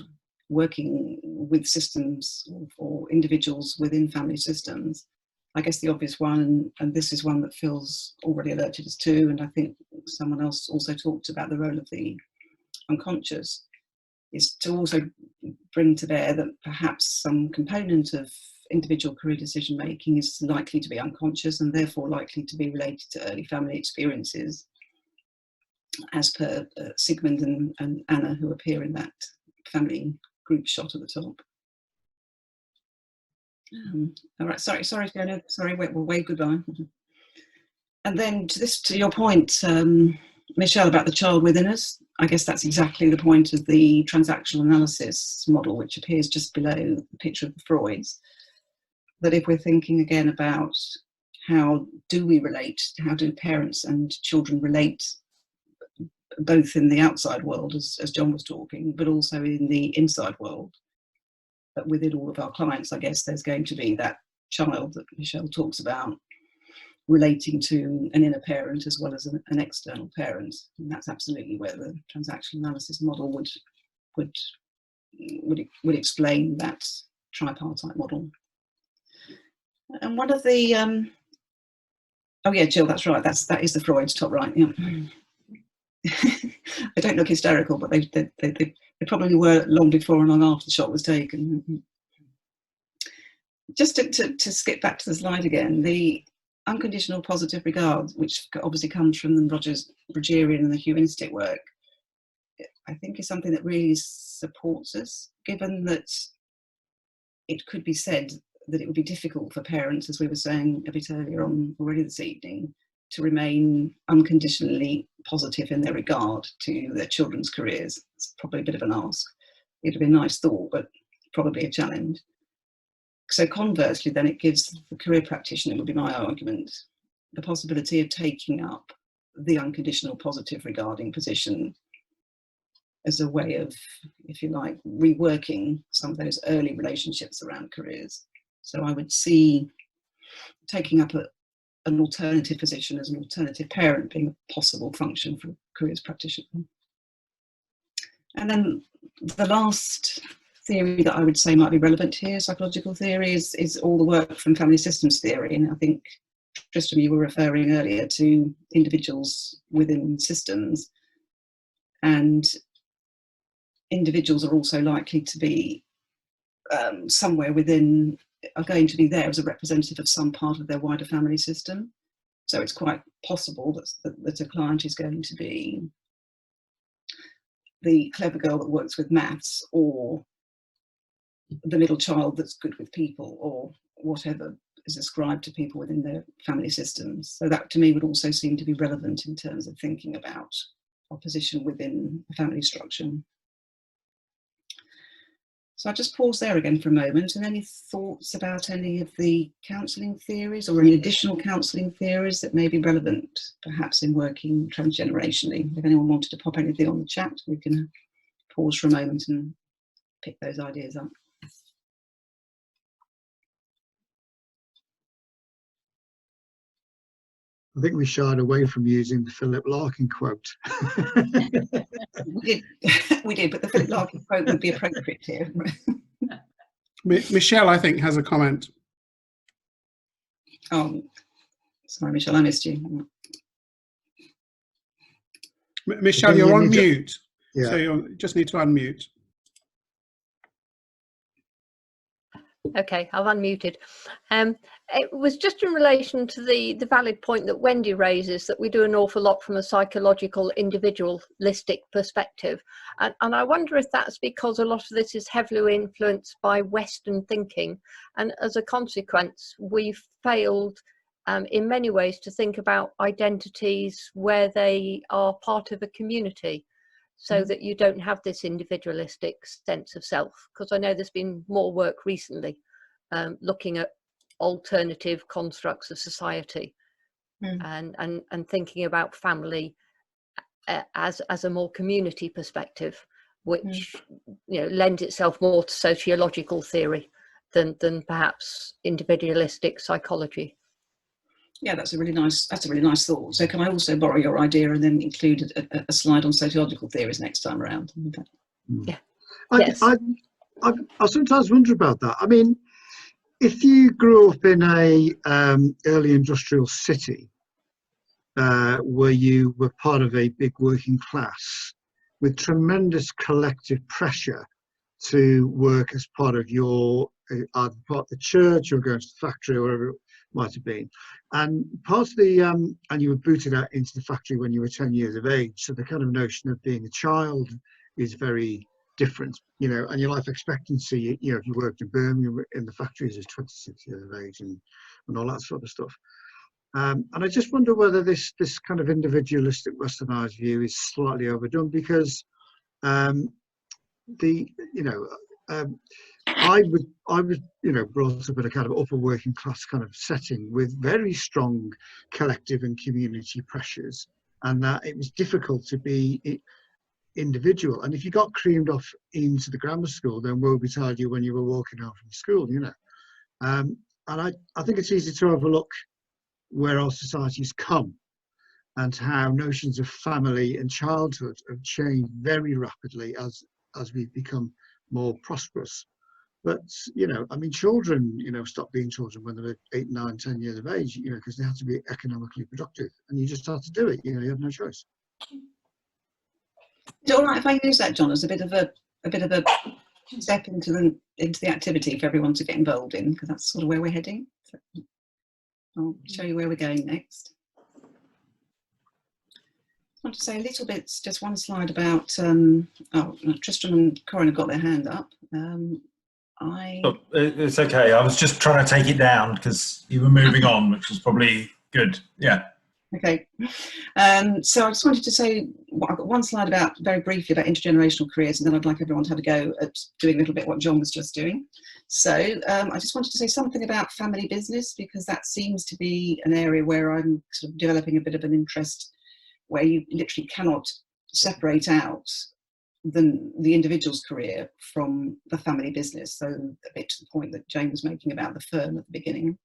working with systems or individuals within family systems. I guess the obvious one, and this is one that Phil's already alerted us to, and I think someone else also talked about the role of the unconscious, is to also bring to bear that perhaps some component of individual career decision making is likely to be unconscious and therefore likely to be related to early family experiences, as per Sigmund and Anna, who appear in that family group shot at the top. All right, sorry, Fiona. Sorry, we'll wave goodbye. And then to your point, Michelle, about the child within us, I guess that's exactly the point of the transactional analysis model, which appears just below the picture of the Freuds. That if we're thinking again about how do we relate, how do parents and children relate, both in the outside world, as John was talking, but also in the inside world. But within all of our clients, I guess there's going to be that child that Michelle talks about relating to an inner parent as well as an external parent. And that's absolutely where the transactional analysis model would explain that tripartite model. And one of the oh yeah, Jill, that's right. That is the Freud's top right. Yeah. I don't look hysterical, but they probably were long before and long after the shot was taken. Just to skip back to the slide again, the unconditional positive regard, which obviously comes from the Rogerian and the humanistic work, I think is something that really supports us, given that it could be said that it would be difficult for parents, as we were saying a bit earlier on already this evening, to remain unconditionally positive in their regard to their children's careers. It's probably a bit of an ask. It'd be a nice thought, but probably a challenge. So conversely, then it gives the career practitioner, would be my argument, the possibility of taking up the unconditional positive regarding position as a way of, if you like, reworking some of those early relationships around careers. So I would see taking up an alternative position as an alternative parent being a possible function for a careers practitioner. And then the last theory that I would say might be relevant here, psychological theory, is all the work from family systems theory. And I think, Tristan, you were referring earlier to individuals within systems, and individuals are also likely to be somewhere within, are going to be there as a representative of some part of their wider family system. So it's quite possible that a client is going to be the clever girl that works with maths, or the middle child that's good with people, or whatever is ascribed to people within their family systems. So that to me would also seem to be relevant in terms of thinking about our position within a family structure. So I'll just pause there again for a moment. And any thoughts about any of the counselling theories or any additional counselling theories that may be relevant, perhaps in working transgenerationally? If anyone wanted to pop anything on the chat, we can pause for a moment and pick those ideas up. I think we shied away from using the Philip Larkin quote. We did, but the Philip Larkin quote would be appropriate here. Michelle, I think, has a comment. Oh, sorry, Michelle, I missed you. Michelle, you're on mute, Yeah. so you just need to unmute. Okay, I've unmuted. It was just in relation to the valid point that Wendy raises, that we do an awful lot from a psychological, individualistic perspective. And I wonder if that's because a lot of this is heavily influenced by Western thinking. And as a consequence, we've failed in many ways to think about identities where they are part of a community, so that you don't have this individualistic sense of self. Because I know there's been more work recently looking at alternative constructs of society and thinking about family as a more community perspective, which lends itself more to sociological theory than perhaps individualistic psychology. Yeah, that's a really nice thought. So can I also borrow your idea and then include a slide on sociological theories next time around? Okay. Yeah. I sometimes wonder about that. I mean, if you grew up in a early industrial city where you were part of a big working class with tremendous collective pressure to work as part of your either part of the church or going to the factory or whatever it might have been, and part of the and you were booted out into the factory when you were 10 years of age, so the kind of notion of being a child is very different, and your life expectancy, if you worked in Birmingham in the factories, is 26 years of age and all that sort of stuff. And I just wonder whether this kind of individualistic westernized view is slightly overdone, because I was brought up in a kind of upper working class kind of setting with very strong collective and community pressures, and that it was difficult to be individual. And if you got creamed off into the grammar school, then woe betide you when you were walking home from school, and I think it's easy to overlook where our society's come and how notions of family and childhood have changed very rapidly as we've become more prosperous. But children stopped being children when they were 8, 9, 10 years of age, because they had to be economically productive, and you just had to do it. You had no choice. Is it all right if I use that, John, as a bit of a step into the activity for everyone to get involved in, because that's sort of where we're heading. So I'll show you where we're going next. I want to say a little bit, just one slide about Tristram and Corin have got their hand up. It's okay. I was just trying to take it down because you were moving on, which was probably good. Yeah. Okay. So I just wanted to say, I've got one slide very briefly about intergenerational careers, and then I'd like everyone to have a go at doing a little bit what John was just doing. So I just wanted to say something about family business, because that seems to be an area where I'm sort of developing a bit of an interest, where you literally cannot separate out the individual's career from the family business. So a bit to the point that Jane was making about the firm at the beginning.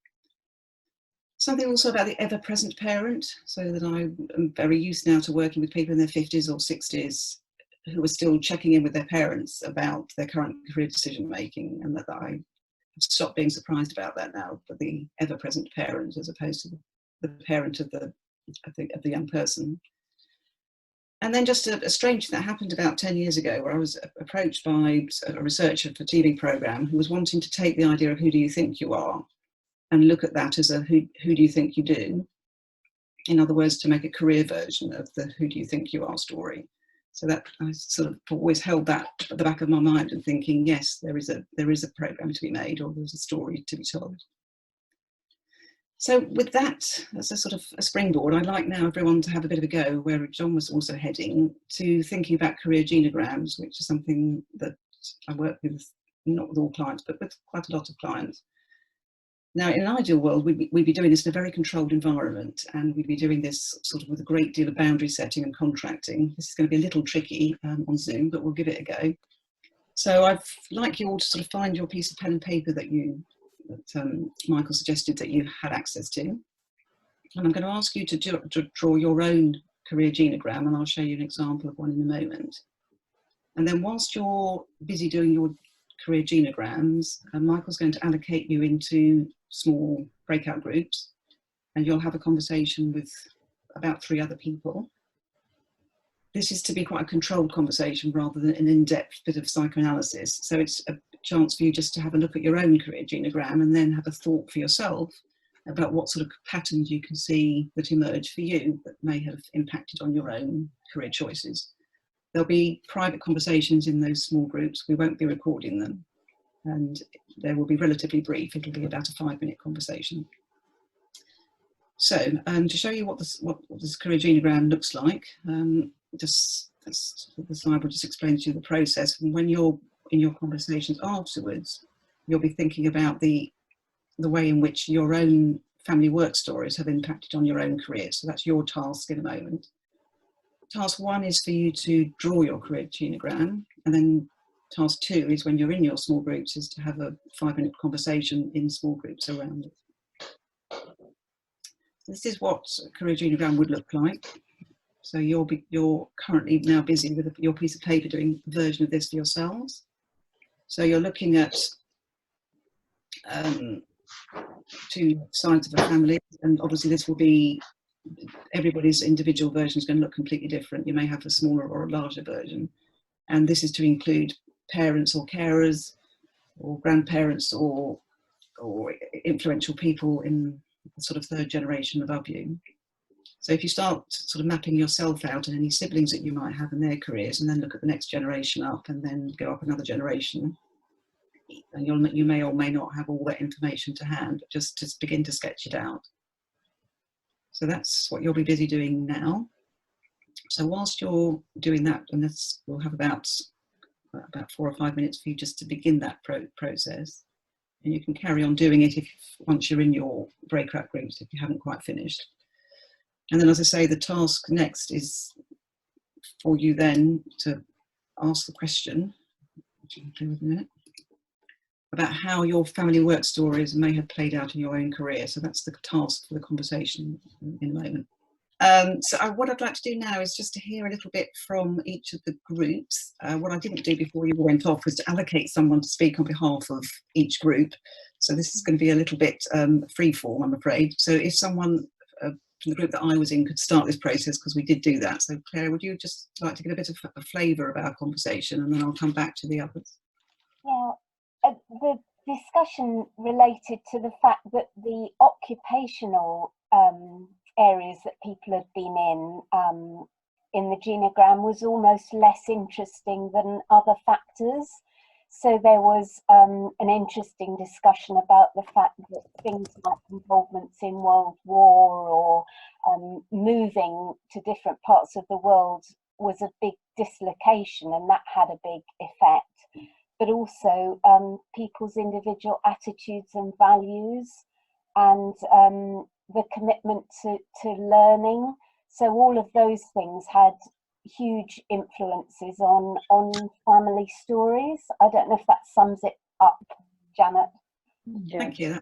Something also about the ever-present parent, so that I am very used now to working with people in their 50s or 60s who are still checking in with their parents about their current career decision-making, and that I have stopped being surprised about that now, for the ever-present parent as opposed to the parent of the young person. And then just a strange thing that happened about 10 years ago, where I was approached by a researcher for a TV programme who was wanting to take the idea of who do you think you are and look at that as a who do you think you do? In other words, to make a career version of the who do you think you are story. So that I sort of always held that at the back of my mind and thinking, yes, there is a programme to be made, or there's a story to be told. So with that as a sort of a springboard, I'd like now everyone to have a bit of a go, where John was also heading, to thinking about career genograms, which is something that I work with, not with all clients, but with quite a lot of clients. Now, in an ideal world, we'd be doing this in a very controlled environment, and we'd be doing this sort of with a great deal of boundary setting and contracting. This is going to be a little tricky on Zoom, but we'll give it a go. So I'd like you all to sort of find your piece of pen and paper that Michael suggested that you had access to. And I'm going to ask you to draw your own career genogram, and I'll show you an example of one in a moment. And then whilst you're busy doing your career genograms, Michael's going to allocate you into small breakout groups, and you'll have a conversation with about 3 other people. This is to be quite a controlled conversation rather than an in-depth bit of psychoanalysis. So it's a chance for you just to have a look at your own career genogram and then have a thought for yourself about what sort of patterns you can see that emerge for you that may have impacted on your own career choices. There'll be private conversations in those small groups. We won't be recording them, and they will be relatively brief. It'll be about a 5-minute conversation. So to show you what this career genogram looks like, the slide will just explain to you the process. And when you're in your conversations afterwards, you'll be thinking about the way in which your own family work stories have impacted on your own career. So that's your task in a moment. Task 1 is for you to draw your career genogram, and then task 2 is when you're in your small groups is to have a 5-minute conversation in small groups around it. This is what a career genogram would look like. So you're currently now busy with your piece of paper doing a version of this for yourselves. So you're looking at 2 sides of a family, and obviously this will be, everybody's individual version is going to look completely different. You may have a smaller or a larger version, and this is to include parents or carers or grandparents or influential people in the sort of 3rd generation above you. So if you start sort of mapping yourself out and any siblings that you might have in their careers, and then look at the next generation up and then go up another generation, and you may or may not have all that information to hand, but just to begin to sketch it out. So that's what you'll be busy doing now. So whilst you're doing that, and we'll have about 4 or 5 minutes for you just to begin that process, and you can carry on doing it once you're in your breakout groups if you haven't quite finished. And then, as I say, the task next is for you then to ask the question, which I'll do with a minute, about how your family work stories may have played out in your own career. So that's the task for the conversation in a moment. So what I'd like to do now is just to hear a little bit from each of the groups. What I didn't do before you went off was to allocate someone to speak on behalf of each group. So this is going to be a little bit free form, I'm afraid. So if someone from the group that I was in could start this process, because we did do that. So Claire, would you just like to get a bit of a flavour of our conversation, and then I'll come back to the others? Yeah, the discussion related to the fact that the occupational areas that people had been in the genogram was almost less interesting than other factors. So there was an interesting discussion about the fact that things like involvements in World War or moving to different parts of the world was a big dislocation, and that had a big effect. But also people's individual attitudes and values, and the commitment to learning. So all of those things had huge influences on family stories. I don't know if that sums it up, Janet. Thank you.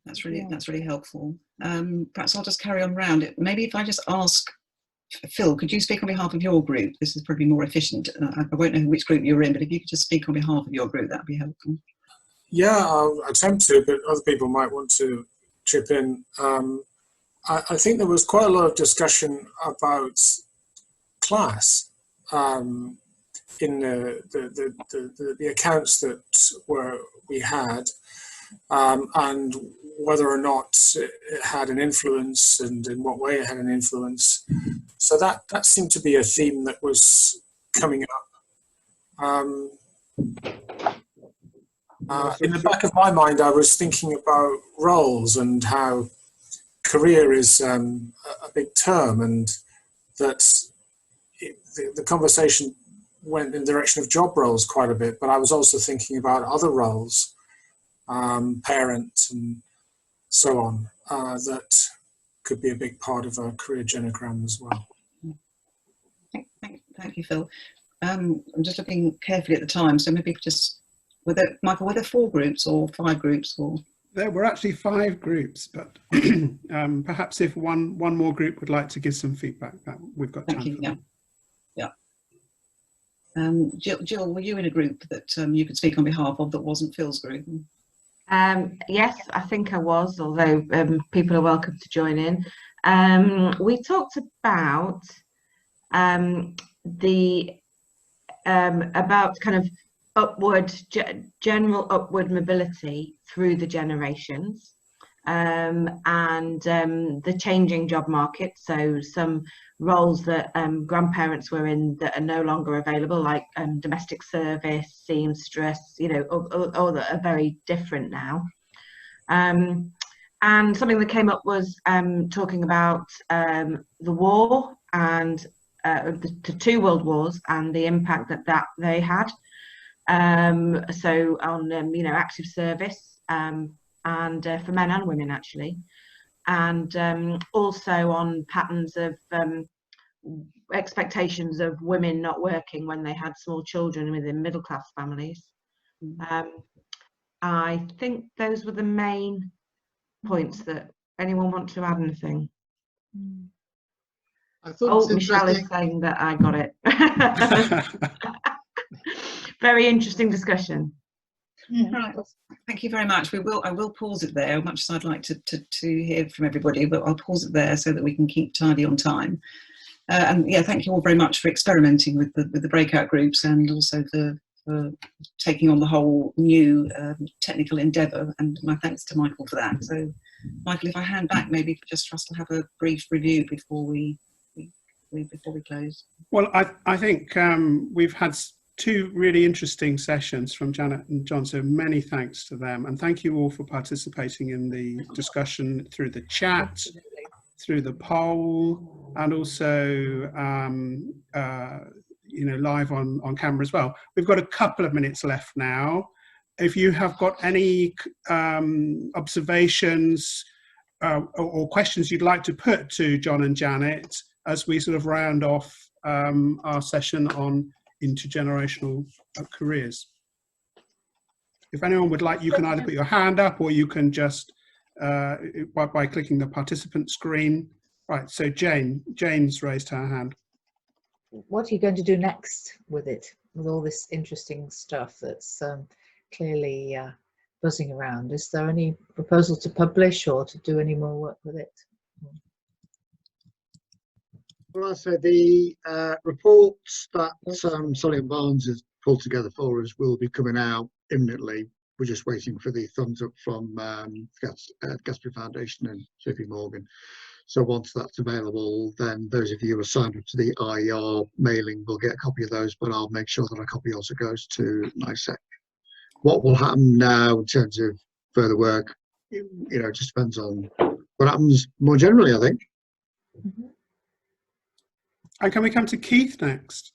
That's really helpful. Perhaps I'll just carry on round it. Maybe if I just ask Phil, could you speak on behalf of your group? This is probably more efficient. I won't know which group you're in, but if you could just speak on behalf of your group, that'd be helpful. Yeah, I'll attempt to, but other people might want to chip in. I think there was quite a lot of discussion about class in the accounts that we had, and whether or not it had an influence, and in what way it had an influence. So that seemed to be a theme that was coming up. In the back of my mind, I was thinking about roles and how career is a big term, and that the conversation went in the direction of job roles quite a bit, but I was also thinking about other roles, parent and so on, that could be a big part of a career genogram as well. Thank you, Phil. I'm just looking carefully at the time, so maybe just, Michael, were there 4 groups or 5 groups? Or There were actually 5 groups, but perhaps if one more group would like to give some feedback, that we've got time for that. Jill, were you in a group that you could speak on behalf of that wasn't Phil's group? Yes, I think I was, although people are welcome to join in. We talked about about kind of general upward mobility through the generations, and the changing job market. So some roles that grandparents were in that are no longer available, like domestic service, seamstress, you know, or that are very different now. And something that came up was talking about the war and the 2 world wars and the impact that they had. So on you know, active service, and for men and women actually, and also on patterns of expectations of women not working when they had small children within middle class families. I think those were the main points. That anyone want to add anything? I thought Michelle is saying that I got it. Very interesting discussion. Right. Well, thank you very much. I will pause it there, much as I'd like to hear from everybody, but I'll pause it there so that we can keep tidy on time. And yeah, thank you all very much for experimenting with the breakout groups, and also for taking on the whole new technical endeavour. And my thanks to Michael for that. So, Michael, if I hand back, maybe just for us to have a brief review before we close. Well, I think we've had 2 really interesting sessions from Janet and John, so many thanks to them, and thank you all for participating in the discussion through the chat, through the poll, and also you know, live on camera as well. We've got a couple of minutes left now. If you have got any observations or questions you'd like to put to John and Janet as we sort of round off our session on intergenerational careers. If anyone would like, you can either put your hand up, or you can just by clicking the participant screen. Right, so Jane's raised her hand. What are you going to do next with it, with all this interesting stuff that's clearly buzzing around? Is there any proposal to publish or to do any more work with it? Well, I say the reports that Solly and Barnes has pulled together for us will be coming out imminently. We're just waiting for the thumbs up from Gatsby Foundation and JP Morgan. So once that's available, then those of you who are signed up to the IER mailing will get a copy of those, but I'll make sure that a copy also goes to NISEC. What will happen now in terms of further work, you know, it just depends on what happens more generally, I think. And can we come to Keith next?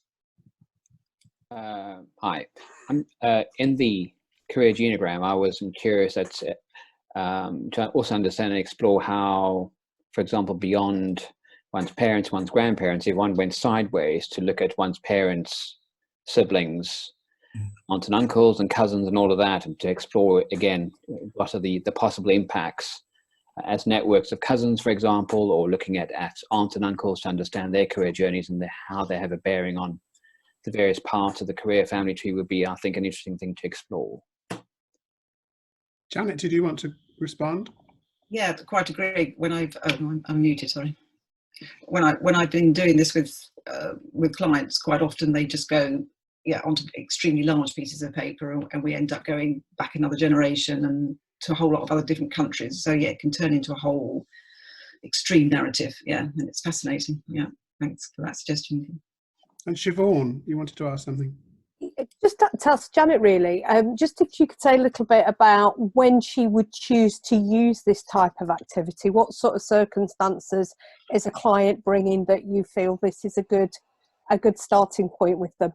Hi. In the career genogram, I was curious to also understand and explore how, for example, beyond one's parents, one's grandparents, if one went sideways to look at one's parents, siblings, aunts and uncles and cousins and all of that, and to explore again what are the possible impacts as networks of cousins, for example, or looking at aunts and uncles to understand their career journeys and how they have a bearing on the various parts of the career family tree would be, I think, an interesting thing to explore. Janet, did you want to respond? Yeah, quite agree. When I'm muted, sorry. When I've been doing this with clients, quite often they just go onto extremely large pieces of paper, and we end up going back another generation and to a whole lot of other different countries. So yeah, it can turn into a whole extreme narrative. Yeah, and it's fascinating. Yeah, thanks for that suggestion. And Siobhan, you wanted to ask something? Just to ask Janet, really, just if you could say a little bit about when she would choose to use this type of activity. What sort of circumstances is a client bringing that you feel this is a good starting point with them?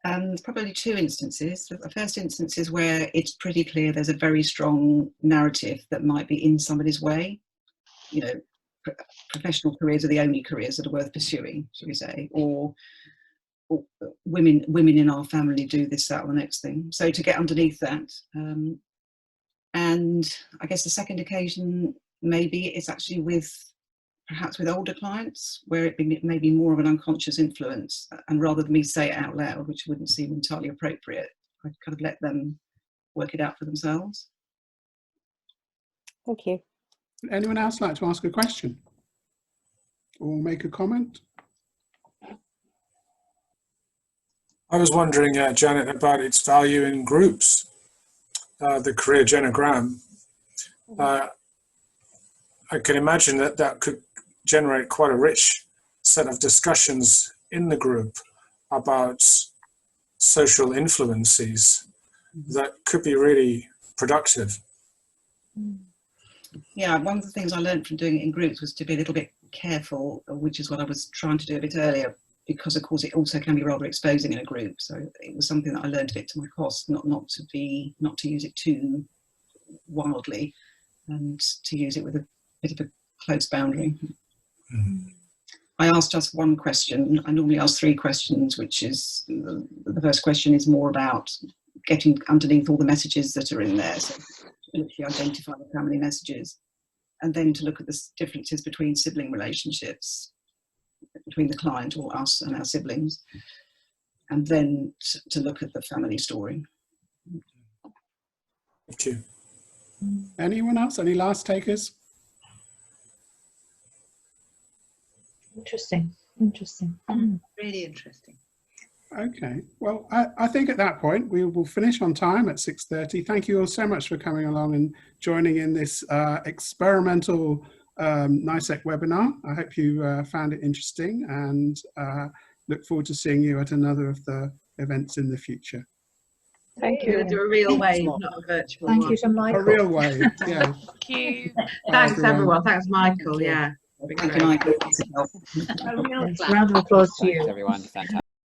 There's probably 2 instances. The first instance is where it's pretty clear there's a very strong narrative that might be in somebody's way. You know, professional careers are the only careers that are worth pursuing, shall we say, or women in our family do this, that, or the next thing. So to get underneath that, And I guess the second occasion maybe is actually perhaps with older clients, where it may be more of an unconscious influence, and rather than me say it out loud, which wouldn't seem entirely appropriate, I kind of let them work it out for themselves. Thank you. Anyone else like to ask a question or make a comment? I was wondering, Janet, about its value in groups, the career genogram. I can imagine that could generate quite a rich set of discussions in the group about social influences that could be really productive. Yeah, one of the things I learned from doing it in groups was to be a little bit careful, which is what I was trying to do a bit earlier, because of course it also can be rather exposing in a group. So it was something that I learned a bit to my cost, not to use it too wildly, and to use it with a bit of a close boundary. I asked just one question. I normally ask 3 questions, which is, the first question is more about getting underneath all the messages that are in there. So to literally identify the family messages, and then to look at the differences between sibling relationships, between the client or us and our siblings, and then to look at the family story. Thank you. Anyone else? Any last takers? Interesting. Interesting. Really interesting. Okay, well, I think at that point we will finish on time at 6:30. Thank you all so much for coming along and joining in this experimental NISEC webinar. I hope you found it interesting, and look forward to seeing you at another of the events in the future. Thank you. Do a real wave, not a virtual one. Thank you to Michael. A real wave, yeah. Thank you. Thanks everyone. Thanks Michael. Yeah. Thank you, Michael. Round of applause to you. Thanks, everyone. Fantastic.